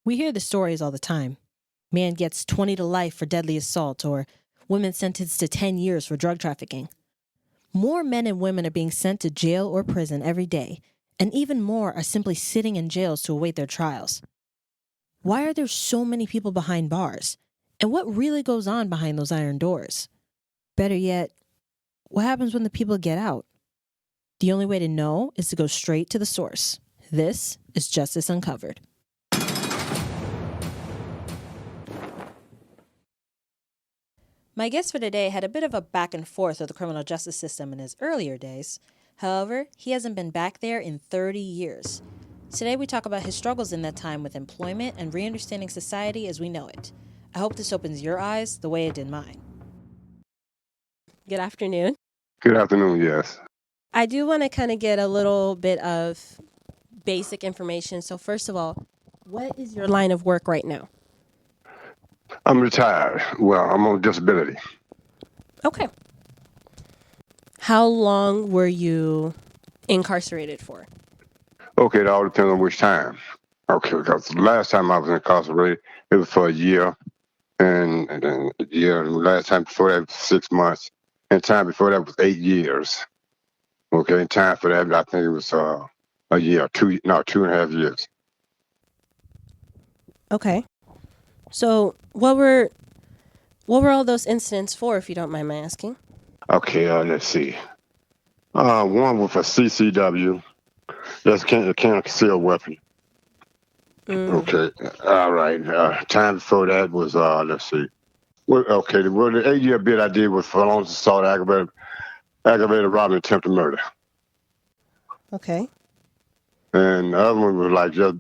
We hear the stories all the time. Man gets 20 to life for deadly assault, or women sentenced to 10 years for drug trafficking. More men and women are being sent to jail or prison every day, and even more are simply sitting in jails to await their trials. Why are there so many people behind bars? And what really goes on behind those iron doors? Better yet, what happens when the people get out? The only way to know is to go straight to the source. This is Justice Uncovered. My guest for today had a bit of a back and forth with the criminal justice system in his earlier days. However, he hasn't been back there in 30 years. Today we talk about his struggles in that time with employment and re-understanding society as we know it. I hope this opens your eyes the way it did mine. Good afternoon. Good afternoon, yes. I do want to kind of get a little bit of basic information. So first of all, what is your line of work right now? I'm retired. Well, I'm on disability. Okay. How long were you incarcerated for? Okay, it all depends on which time. Okay, because the last time I was incarcerated, it was for a year. And then a year, and the last time before that was 6 months. And time before that was 8 years. Okay, and time for that, I think it was a year, 2.5 years. Okay. So what were all those incidents for, if you don't mind my asking? Okay, let's see. One was for CCW. That's a concealed weapon. Okay, all right. Time before that was, let's see. Well, okay, the 8-year bid I did was felonious assault, aggravated robbery, attempted murder. Okay. And the other one was like just,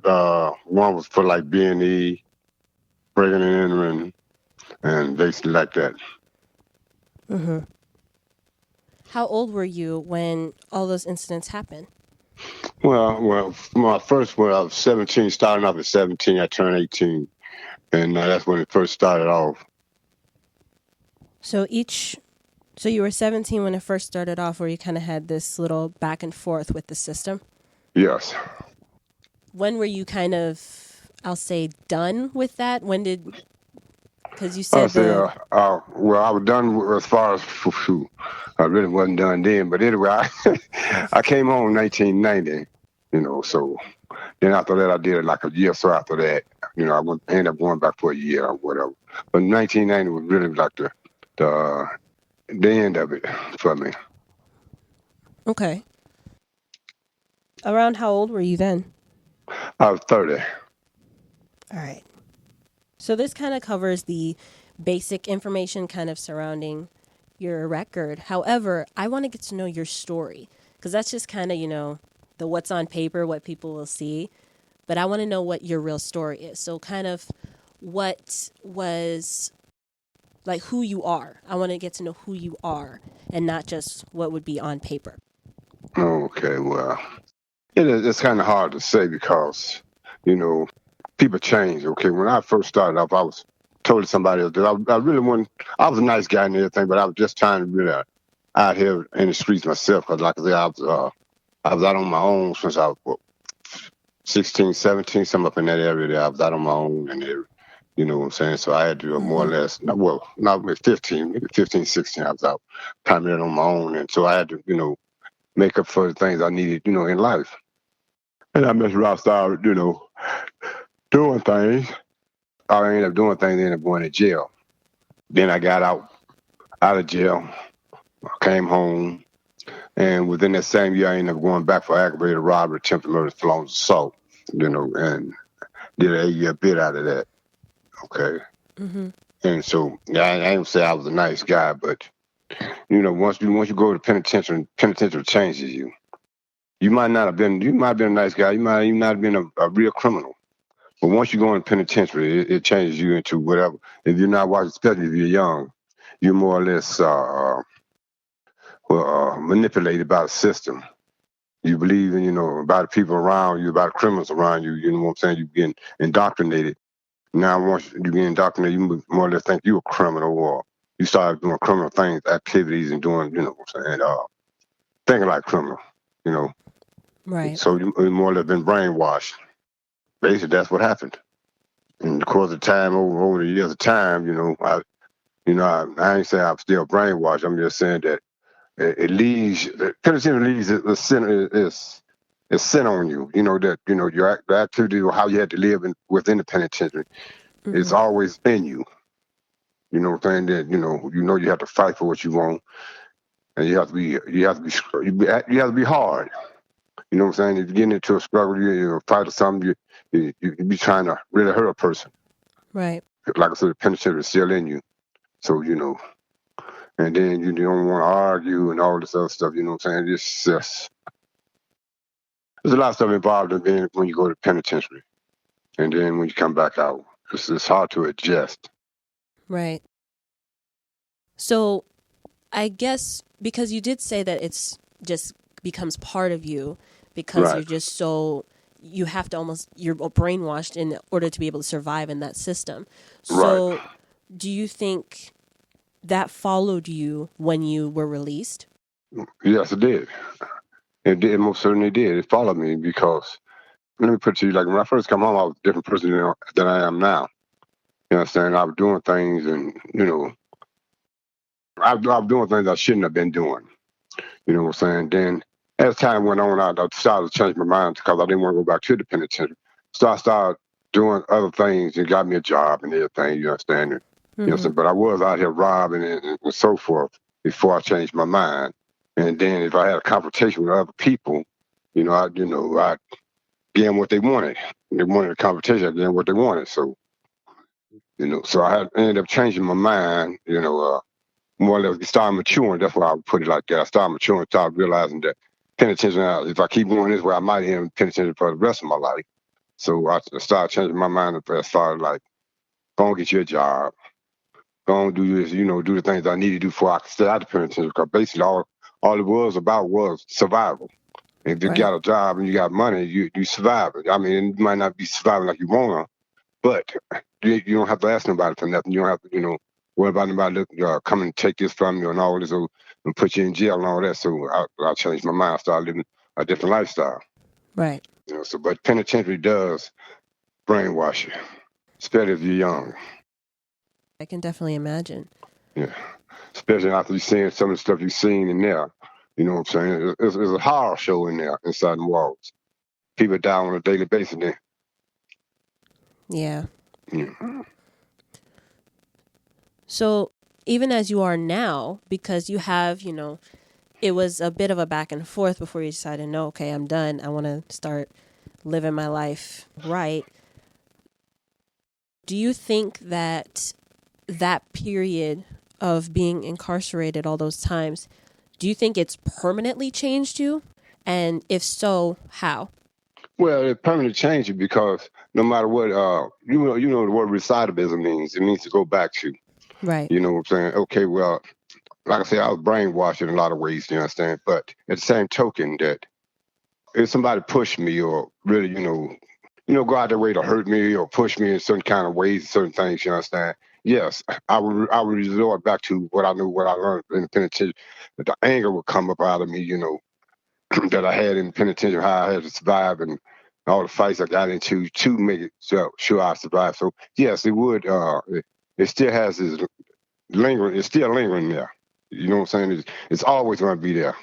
one was for like B&E, breaking and entering, and basically like that. Mm-hmm. How old were you when all those incidents happened? Well, my first one, I was 17, starting off at 17, I turned 18. And that's when it first started off. So you were 17 when it first started off, where you kind of had this little back and forth with the system? Yes. When were you kind of, I'll say, done with that? Because you said well, I was done as far as, I really wasn't done then. But anyway, I came home in 1990, so then after that, I did it like a year or so after that. I ended up going back for a year or whatever. But 1990 was really like the end of it for me. Okay. Around how old were you then? I was 30. All right. So this kind of covers the basic information kind of surrounding your record. However, I want to get to know your story, because that's just kind of, the what's on paper, what people will see. But I want to know what your real story is. So kind of what was, like, who you are. I want to get to know who you are and not just what would be on paper. Okay, well, it's kind of hard to say because, people change. Okay, when I first started off, I was told somebody else that I really wasn't. I was a nice guy and everything, but I was just trying to really out here in the streets myself. Because, like I said, I was out on my own since I was 16, 17, something up in that area. There, I was out on my own and everything. You know what I'm saying? So I had to more or less, not maybe 15, maybe 15, 16, I was out primarily on my own. And so I had to, make up for the things I needed, in life. And I messed around, started, doing things. I ended up doing things, ended up going to jail. Then I got out of jail, came home, and within that same year, I ended up going back for aggravated robbery, attempted murder, felonious assault, and did an 8-year bid out of that. Okay. Mm-hmm. And so, I ain't say I was a nice guy, but once you go to penitentiary changes you. You might have been a nice guy. You might not have been a real criminal. But once you go in penitentiary, it changes you into whatever. If you're not watching, especially if you're young, you're more or less manipulated by the system. You believe in, about the people around you, about the criminals around you. You know what I'm saying? You're getting indoctrinated. Now, once you get indoctrinated, you more or less think you're a criminal, or you start doing criminal things, activities, and doing, what I'm saying, thinking like criminal, Right. So you more or less been brainwashed. Basically, that's what happened. And of course, the time over the years of time, I ain't saying I'm still brainwashed. I'm just saying that it leaves penitentiary leaves a sin is sin on you. You know that the activity or how you had to live within the penitentiary is Mm-hmm. always in you. You know what I'm saying? That you have to fight for what you want, and you have to be hard. You know what I'm saying? If you get into a struggle, you fight or something, you be trying to really hurt a person. Right. Like I said, the penitentiary is still in you. So and then you don't want to argue and all this other stuff. You know what I'm saying? There's a lot of stuff involved in being when you go to penitentiary, and then when you come back out, it's hard to adjust. Right. So I guess because you did say that it's just becomes part of you because Right, you're just so you have to almost you're brainwashed in order to be able to survive in that system. right. So do you think that followed you when you were released? Yes, it did. It did. Most certainly did. It followed me because let me put it to you like when I first come home, I was a different person than I am now. You understand? I was doing things, and I was doing things I shouldn't have been doing. You know what I'm saying? Then as time went on, I started to change my mind because I didn't want to go back to the penitentiary. So I started doing other things and got me a job and everything. You understand? And, Mm-hmm. but I was out here robbing and so forth before I changed my mind. And then if I had a confrontation with other people, I gave them what they wanted. They wanted a confrontation. I gave them what they wanted. So so ended up changing my mind. More or less started maturing. That's why I would put it like that. I started maturing, started realizing that penitentiary, if I keep going this way, I might end in penitentiary for the rest of my life. So I started changing my mind and started like, go and get you a job. Go and do this, do the things I need to do before I can stay out of the penitentiary. Because basically all it was about was survival. If you Right. got a job and you got money, you survive it. I mean, it might not be surviving like you want to, but you don't have to ask nobody for nothing. You don't have to, worry about nobody coming and take this from you and all this and put you in jail and all that. So I changed my mind. I started living a different lifestyle. Right. But penitentiary does brainwash you, especially if you're young. I can definitely imagine. Yeah. Especially after you seeing some of the stuff you've seen in there. You know what I'm saying? It's a horror show in there inside the walls. People die on a daily basis there. Yeah. Yeah. So even as you are now, because you have, it was a bit of a back and forth before you decided, no, okay, I'm done. I want to start living my life right. Do you think that that period of being incarcerated all those times, do you think it's permanently changed you? And if so, how? Well, it permanently changes because no matter what, you know the word recidivism means. It means to go back to. Right. You know what I'm saying? Okay, well, like I said, I was brainwashed in a lot of ways. You understand? But at the same token, that if somebody pushed me or really, go out their way to hurt me or push me in certain kind of ways, certain things, you understand? Yes, I would resort back to what I knew, what I learned in the penitentiary. But the anger would come up out of me, that I had in the penitentiary, how I had to survive and all the fights I got into to make it sure I survived. So yes, it would. It still has this lingering. It's still lingering there. You know what I'm saying? It's always going to be there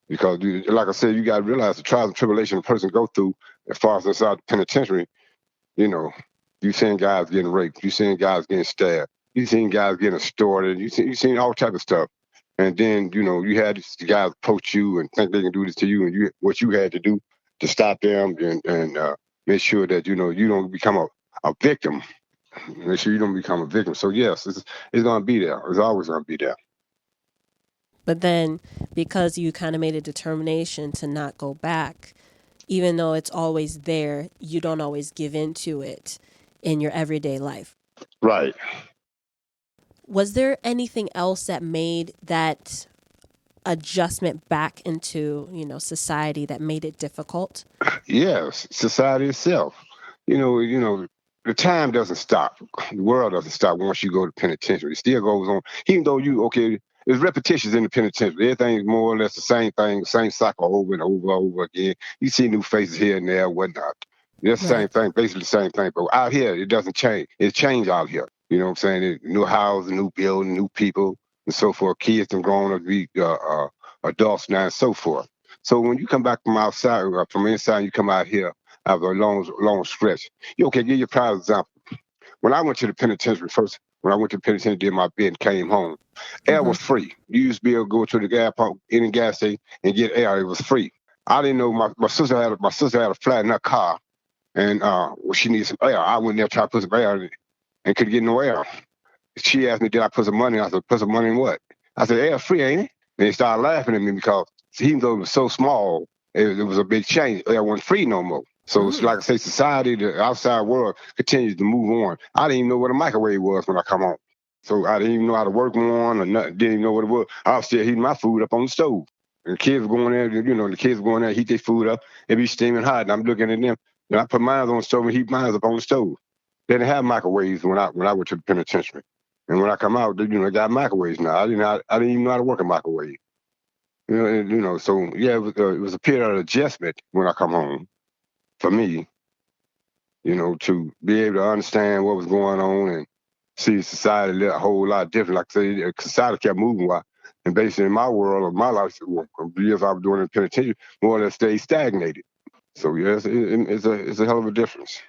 because, like I said, you got to realize the trials and tribulation a person go through as far as inside the penitentiary. You know, you seeing guys getting raped, you seeing guys getting stabbed, you seen guys getting extorted, you seen all type of stuff. And then, you had these guys approach you and think they can do this to you, and what you had to do to stop them and make sure that you don't become a victim. Make sure you don't become a victim. So yes, it's gonna be there. It's always gonna be there. But then because you kind of made a determination to not go back, even though it's always there, you don't always give in to it in your everyday life. Right. Was there anything else that made that adjustment back into, society that made it difficult? Yes, society itself. The time doesn't stop. The world doesn't stop once you go to penitentiary. It still goes on. Even though there's repetitions in the penitentiary. Everything's more or less the same thing, same cycle over and over again. You see new faces here and there, whatnot. It's the same Right. thing, basically the same thing. But out here, it doesn't change. It changed out here. You know what I'm saying? New houses, new building, new people, and so forth. Kids and grown up, be adults now, and so forth. So when you come back from outside, from inside, you come out here after a long stretch. You okay? Give you a prime example. When I went to the penitentiary first, when I went to the penitentiary, did my bid, and came home, air Mm-hmm. was free. You used to be able to go to the gas pump, any gas station, and get air. It was free. I didn't know my sister had a flat in her car, and well, she needed some air. I went there trying to put some air in it and couldn't get no air. She asked me, "Did I put some money in?" I said, "Put some money in what?" I said, "Air free, ain't it?" And they started laughing at me because even though it was so small, it was a big change. Air wasn't free no more. So it's Mm. like I say, society, the outside world continues to move on. I didn't even know what a microwave was when I come home. So I didn't even know how to work one or nothing. Didn't even know what it was. I was still heating my food up on the stove. And the kids were going there, the kids were going there, heat their food up. It be steaming hot. And I'm looking at them. And I put mine on the stove and heat mine up on the stove. They didn't have microwaves when I went to the penitentiary. And when I come out, they got microwaves now. I didn't even know how to work a microwave. So yeah, it was a period of adjustment when I come home for me, to be able to understand what was going on and see society a whole lot different. Like I say, society kept moving. And basically in my world of my life, the years I was doing in the penitentiary, more or less stayed stagnated. So yeah, it's a hell of a difference.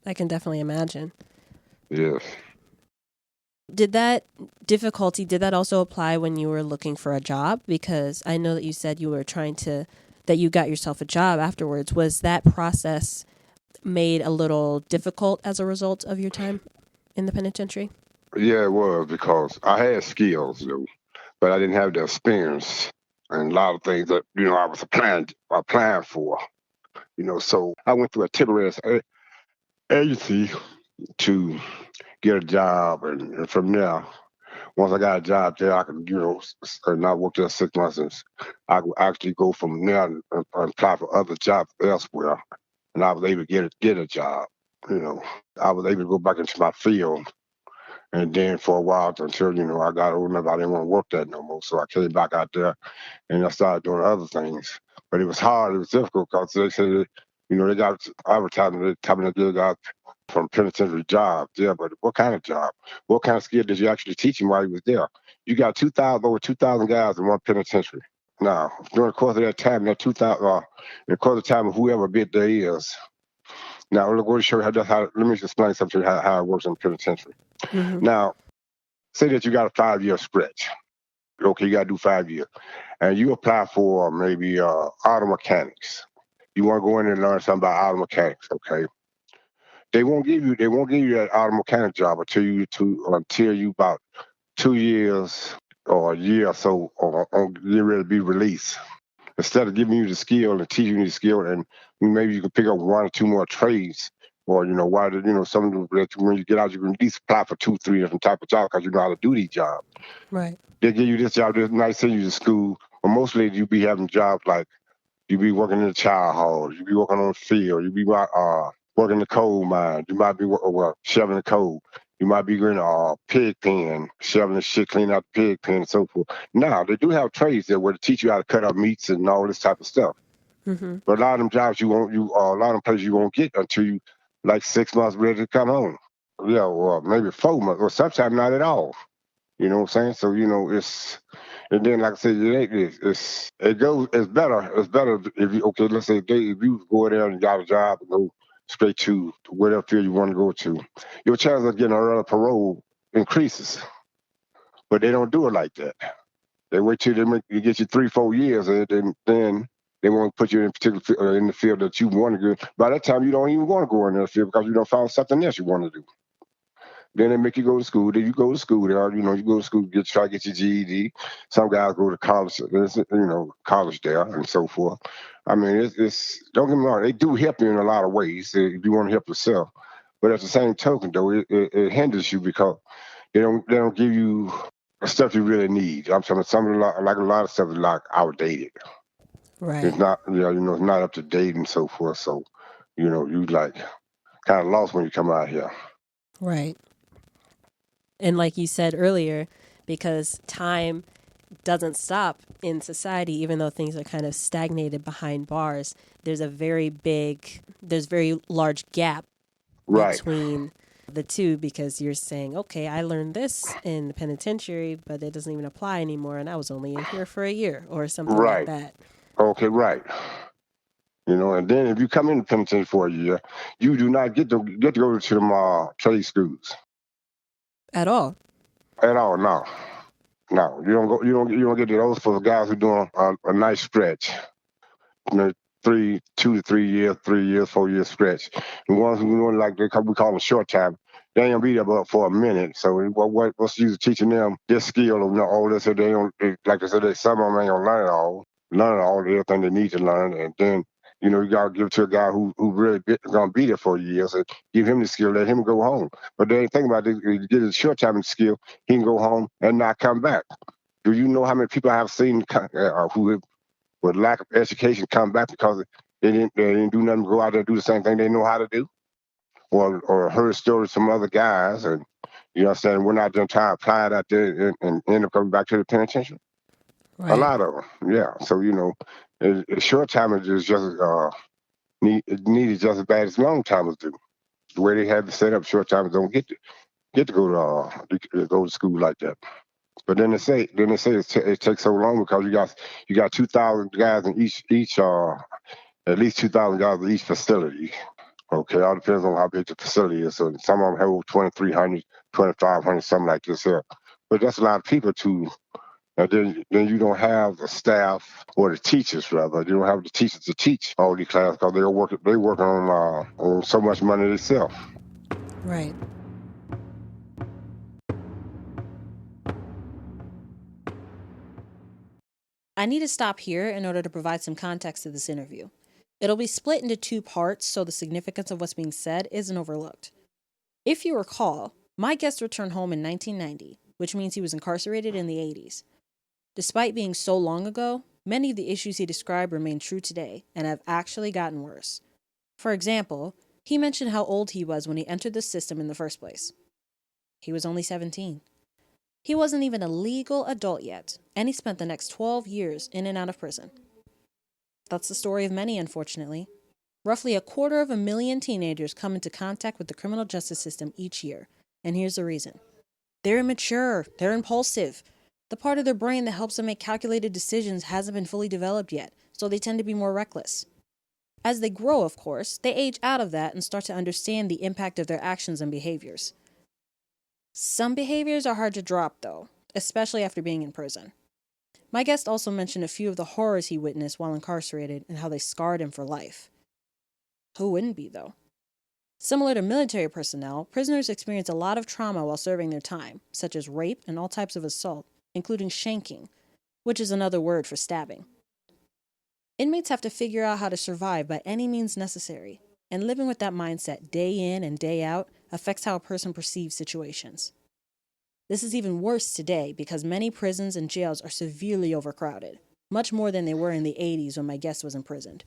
I can definitely imagine. Yes. Did that did that also apply when you were looking for a job? Because I know that you said you were that you got yourself a job afterwards. Was that process made a little difficult as a result of your time in the penitentiary? Yeah, it was because I had skills, but I didn't have the experience and a lot of things that I was applying for. So I went through a temporary agency to get a job, and from there, once I got a job there, I could and I worked there 6 months, and I could actually go from there and apply for other jobs elsewhere, and I was able to get a job. You know, I was able to go back into my field. And then for a while until, I got old enough, I didn't want to work that no more. So I came back out there and I started doing other things. But it was hard. It was difficult because they said, they got advertising, they telling the guys from penitentiary jobs. Yeah, but what kind of job? What kind of skill did you actually teach him while he was there? You got over 2,000 guys in one penitentiary. Now, during the course of that time, that 2,000, in the course of time of whoever bit there is. Now, I'm going to show you let me explain something how it works in the penitentiary. Mm-hmm. Now, say that you got a 5 year stretch. Okay, you got to do 5 years. And you apply for maybe auto mechanics. You want to go in and learn something about auto mechanics, okay? They won't give you that auto mechanic job until you about 2 years or a year or so on get ready to be released. Instead of giving you the skill and teaching you the skill, and maybe you can pick up one or two more trades, or why did some of them when you get out you can at least apply for 2, 3 different type of jobs because you know how to do these jobs. Right. They give you this job, this night send you to school, but mostly you be having jobs like you be working in the child hall, you be working on the field, you be working the coal mine, you might be shoveling the coal. You might be in a pig pen, shoveling the shit, cleaning out the pig pen, and so forth. Now, they do have trades there where they teach you how to cut up meats and all this type of stuff. Mm-hmm. But a lot of them jobs a lot of them places you won't get until you like 6 months ready to come home. Yeah, or maybe 4 months, or sometimes not at all. You know what I'm saying? So and then like I said, it's better. It's better if you let's say if you go there and got a job and go straight to whatever field you want to go to, your chance of getting an early parole increases. But they don't do it like that. They wait till you get you 3, 4 years, and then they won't put you in in the field that you want to go. By that time, you don't even want to go in that field because you don't found something else you want to do. Then they make you go to school. Then you go to school there. You go to school, try to get your GED. Some guys go to college, college there and so forth. I mean, it's don't get me wrong. They do help you in a lot of ways if you want to help yourself. But at the same token, though, it hinders you because they don't give you the stuff you really need. I'm saying like a lot of stuff is like outdated. It's Right. not, it's not up to date and so forth. So, you like kind of lost when you come out here. Right. And like you said earlier, because time doesn't stop in society, even though things are kind of stagnated behind bars. There's very large gap Right, between the two, because you're saying, okay, I learned this in the penitentiary, but it doesn't even apply anymore, and I was only in here for a year or something like right. that. Okay, right. And then if you come in the penitentiary for a year, you do not get to go to them trade schools At all. at all. No, no, you don't go. You don't get to those for the guys who doing a nice stretch. You know, 2 to 3 years, 3 years, 4 years stretch. The ones who doing like we call them short time, they ain't gonna be there but for a minute. So what's the use of teaching them this skill or all this? So they don't, like I said, some of them ain't gonna learn all everything they need to learn, and then. You gotta give it to a guy who really gonna be there for a year. So give him the skill, let him go home. But they ain't thinking about it. You get his short time skill, he can go home and not come back. Do you know how many people I have seen who with lack of education come back because they didn't do nothing, go out there and do the same thing they know how to do, or heard stories from other guys, and saying we're not done trying to apply it out there and end up coming back to the penitentiary. A Right. lot of them, yeah. So short timers is just needed just as bad as long timers do. The way they have it set up, short timers don't get to go to school like that. But then they say it takes so long because you got 2,000 guys in each at least 2,000 guys in each facility. Okay, all depends on how big the facility is. So some of them have 2,300, 2,500, something like this here. But that's a lot of people too. And then you don't have the staff or the teachers, rather. You don't have the teachers to teach all these classes because they work on so much money themselves. Right. I need to stop here in order to provide some context to this interview. It'll be split into two parts so the significance of what's being said isn't overlooked. If you recall, my guest returned home in 1990, which means he was incarcerated in the 80s. Despite being so long ago, many of the issues he described remain true today and have actually gotten worse. For example, he mentioned how old he was when he entered the system in the first place. He was only 17. He wasn't even a legal adult yet, and he spent the next 12 years in and out of prison. That's the story of many, unfortunately. Roughly 250,000 teenagers come into contact with the criminal justice system each year, and here's the reason. They're immature, they're impulsive. The part of their brain that helps them make calculated decisions hasn't been fully developed yet, so they tend to be more reckless. As they grow, of course, they age out of that and start to understand the impact of their actions and behaviors. Some behaviors are hard to drop, though, especially after being in prison. My guest also mentioned a few of the horrors he witnessed while incarcerated and how they scarred him for life. Who wouldn't be, though? Similar to military personnel, prisoners experience a lot of trauma while serving their time, such as rape and all types of assault, including shanking, which is another word for stabbing. Inmates have to figure out how to survive by any means necessary, and living with that mindset day in and day out affects how a person perceives situations. This is even worse today because many prisons and jails are severely overcrowded, much more than they were in the 80s when my guest was imprisoned.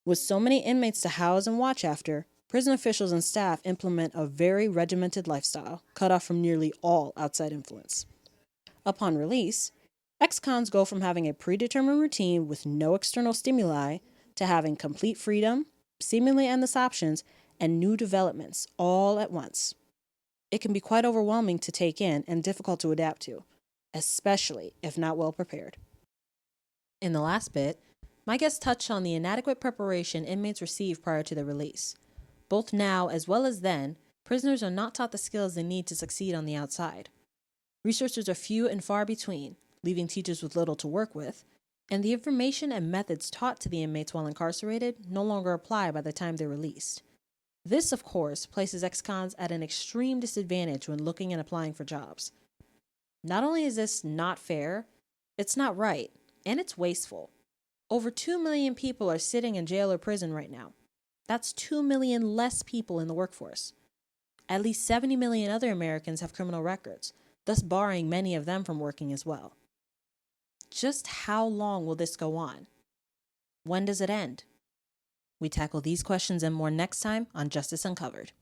With so many inmates to house and watch after, prison officials and staff implement a very regimented lifestyle, cut off from nearly all outside influence. Upon release, ex-cons go from having a predetermined routine with no external stimuli to having complete freedom, seemingly endless options, and new developments all at once. It can be quite overwhelming to take in and difficult to adapt to, especially if not well prepared. In the last bit, my guest touched on the inadequate preparation inmates receive prior to their release. Both now as well as then, prisoners are not taught the skills they need to succeed on the outside. Resources are few and far between, leaving teachers with little to work with, and the information and methods taught to the inmates while incarcerated no longer apply by the time they're released. This, of course, places ex-cons at an extreme disadvantage when looking and applying for jobs. Not only is this not fair, it's not right, and it's wasteful. Over 2 million people are sitting in jail or prison right now. That's 2 million less people in the workforce. At least 70 million other Americans have criminal records, thus barring many of them from working as well. Just how long will this go on? When does it end? We tackle these questions and more next time on Justice Uncovered.